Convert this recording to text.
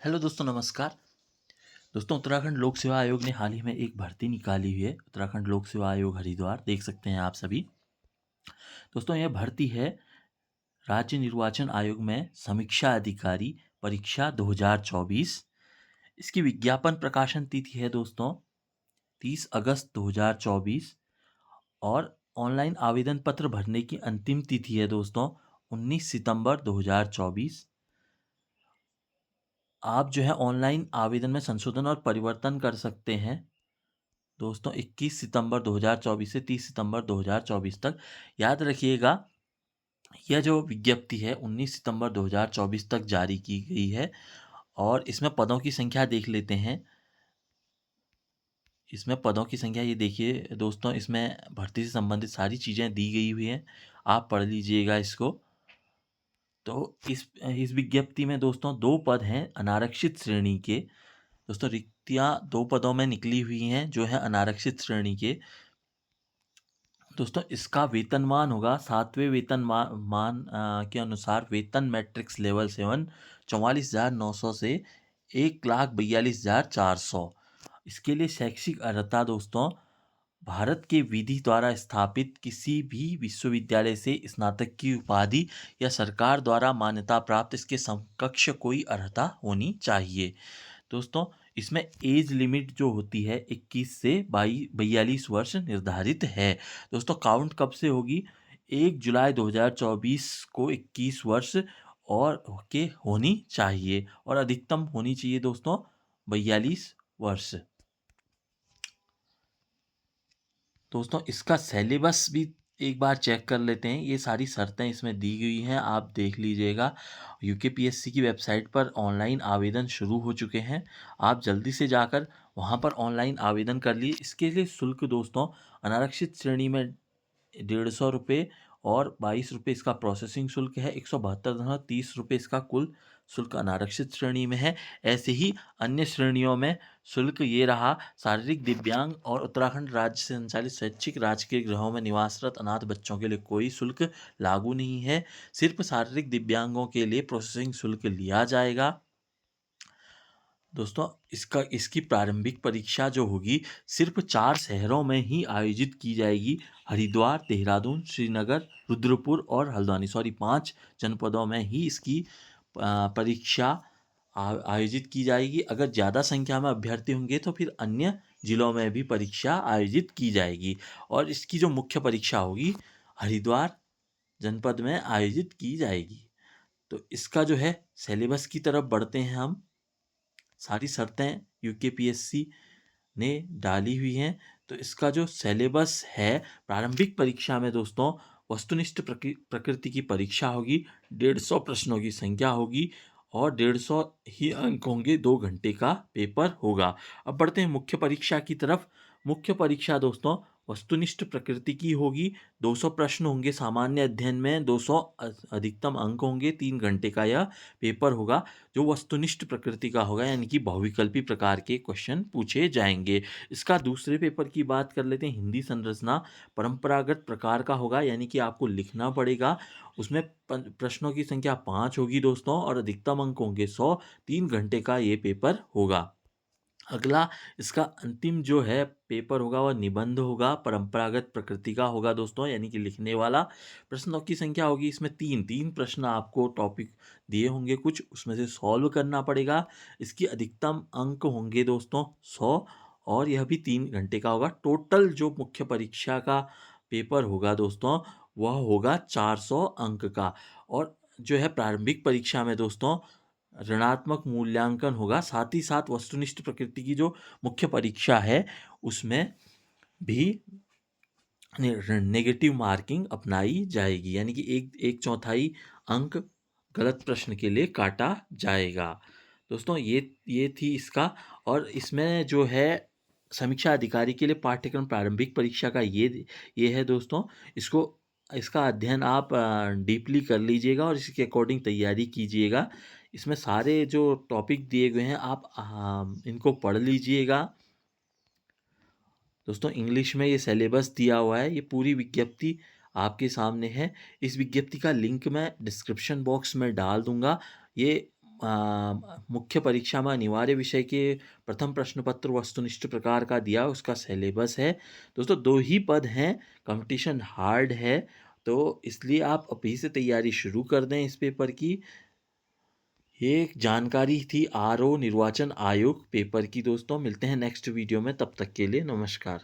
Hello दोस्तों, नमस्कार। दोस्तों, उत्तराखंड लोक सेवा आयोग ने हाल ही में एक भर्ती निकाली हुई है। उत्तराखंड लोक सेवा आयोग हरिद्वार, देख सकते हैं आप सभी। दोस्तों, यह भर्ती है राज्य निर्वाचन आयोग में समीक्षा अधिकारी परीक्षा 2024। इसकी विज्ञापन प्रकाशन तिथि है दोस्तों 30 अगस्त 2024। और ऑनलाइन आवेदन पत्र भरने की अंतिम तिथि है दोस्तों 19 सितंबर 2024। आप जो है ऑनलाइन आवेदन में संशोधन और परिवर्तन कर सकते हैं दोस्तों 21 सितंबर 2024 से 30 सितंबर 2024 तक। याद रखिएगा, यह जो विज्ञप्ति है 19 सितंबर 2024 तक जारी की गई है। और इसमें पदों की संख्या देख लेते हैं। इसमें पदों की संख्या ये देखिए दोस्तों, इसमें भर्ती से संबंधित सारी चीज़ें दी गई हुई हैं। आप पढ़ लीजिएगा इसको। तो इस विज्ञप्ति में दोस्तों दो पद हैं अनारक्षित श्रेणी के। दोस्तों, रिक्तियाँ दो पदों में निकली हुई हैं जो है अनारक्षित श्रेणी के। दोस्तों, इसका वेतनमान होगा 7वें मान के अनुसार वेतन मैट्रिक्स लेवल 7 44,900 से 1,42,400। इसके लिए शैक्षिक अर्हता दोस्तों भारत के विधि द्वारा स्थापित किसी भी विश्वविद्यालय से स्नातक की उपाधि या सरकार द्वारा मान्यता प्राप्त इसके समकक्ष कोई अर्हता होनी चाहिए। दोस्तों, इसमें एज लिमिट जो होती है 21 से 42 वर्ष निर्धारित है। दोस्तों, काउंट कब से होगी? 1 जुलाई 2024 को 21 वर्ष और के होनी चाहिए और अधिकतम होनी चाहिए दोस्तों 42 वर्ष। दोस्तों, इसका सिलेबस भी एक बार चेक कर लेते हैं। ये सारी शर्तें इसमें दी गई हैं, आप देख लीजिएगा। यूकेपीएससी की वेबसाइट पर ऑनलाइन आवेदन शुरू हो चुके हैं। आप जल्दी से जाकर वहाँ पर ऑनलाइन आवेदन कर लिए। इसके लिए शुल्क दोस्तों अनारक्षित श्रेणी में 150 रुपये और 22 रुपये इसका प्रोसेसिंग शुल्क है। 172.30 रुपये इसका कुल शुल्क अनारक्षित श्रेणी में है। ऐसे ही अन्य श्रेणियों में शुल्क ये रहा। शारीरिक दिव्यांग और उत्तराखंड राज्य से संचालित स्वैच्छिक राजकीय गृहों में निवासरत अनाथ बच्चों के लिए कोई शुल्क लागू नहीं है। सिर्फ शारीरिक दिव्यांगों के लिए प्रोसेसिंग शुल्क लिया जाएगा। दोस्तों, इसकी प्रारंभिक परीक्षा जो होगी सिर्फ 4 शहरों में ही आयोजित की जाएगी। हरिद्वार, देहरादून, श्रीनगर, रुद्रपुर और हल्द्वानी। 5 जनपदों में ही इसकी परीक्षा आयोजित की जाएगी। अगर ज़्यादा संख्या में अभ्यर्थी होंगे तो फिर अन्य जिलों में भी परीक्षा आयोजित की जाएगी। और इसकी जो मुख्य परीक्षा होगी हरिद्वार जनपद में आयोजित की जाएगी। तो इसका जो है सिलेबस की तरफ बढ़ते हैं हम। सारी शर्तें यूकेपीएससी ने डाली हुई हैं। तो इसका जो सिलेबस है, प्रारंभिक परीक्षा में दोस्तों वस्तुनिष्ठ प्रकृति की परीक्षा होगी। 150 प्रश्नों की संख्या होगी और 150 ही अंक होंगे। 2 घंटे का पेपर होगा। अब बढ़ते हैं मुख्य परीक्षा की तरफ। मुख्य परीक्षा दोस्तों वस्तुनिष्ठ प्रकृति की होगी। 200 प्रश्न होंगे। सामान्य अध्ययन में 200 अधिकतम अंक होंगे। 3 घंटे का यह पेपर होगा जो वस्तुनिष्ठ प्रकृति का होगा, यानी कि बहुविकल्पी प्रकार के क्वेश्चन पूछे जाएंगे। इसका दूसरे पेपर की बात कर लेते हैं। हिंदी संरचना परंपरागत प्रकार का होगा, यानी कि आपको लिखना पड़ेगा। उसमें प्रश्नों की संख्या 5 होगी दोस्तों और अधिकतम अंक होंगे 100। 3 घंटे का ये पेपर होगा। अगला इसका अंतिम जो है पेपर होगा वह निबंध होगा। परंपरागत प्रकृति का होगा दोस्तों, यानी कि लिखने वाला। प्रश्नों की संख्या होगी इसमें 3 प्रश्न आपको टॉपिक दिए होंगे कुछ, उसमें से सॉल्व करना पड़ेगा। इसकी अधिकतम अंक होंगे दोस्तों 100 और यह भी 3 घंटे का होगा। टोटल जो मुख्य परीक्षा का पेपर होगा दोस्तों वह होगा 400 अंक का। और जो है प्रारंभिक परीक्षा में दोस्तों ऋणात्मक मूल्यांकन होगा। साथ ही साथ वस्तुनिष्ठ प्रकृति की जो मुख्य परीक्षा है उसमें भी नेगेटिव मार्किंग अपनाई जाएगी, यानी कि एक चौथाई अंक गलत प्रश्न के लिए काटा जाएगा। दोस्तों, ये थी इसका। और इसमें जो है समीक्षा अधिकारी के लिए पाठ्यक्रम प्रारंभिक परीक्षा का ये है दोस्तों। इसका अध्ययन आप डीपली कर लीजिएगा और इसके अकॉर्डिंग तैयारी कीजिएगा। इसमें सारे जो टॉपिक दिए गए हैं आप इनको पढ़ लीजिएगा। दोस्तों, इंग्लिश में ये सिलेबस दिया हुआ है। ये पूरी विज्ञप्ति आपके सामने है। इस विज्ञप्ति का लिंक मैं डिस्क्रिप्शन बॉक्स में डाल दूंगा। ये मुख्य परीक्षा में अनिवार्य विषय के प्रथम प्रश्न पत्र वस्तुनिष्ठ प्रकार का दिया, उसका सिलेबस है। दोस्तों 2 ही पद हैं, कंपटीशन हार्ड है, तो इसलिए आप अभी से तैयारी शुरू कर दें इस पेपर की। ये एक जानकारी थी आरओ निर्वाचन आयोग पेपर की दोस्तों। मिलते हैं नेक्स्ट वीडियो में, तब तक के लिए नमस्कार।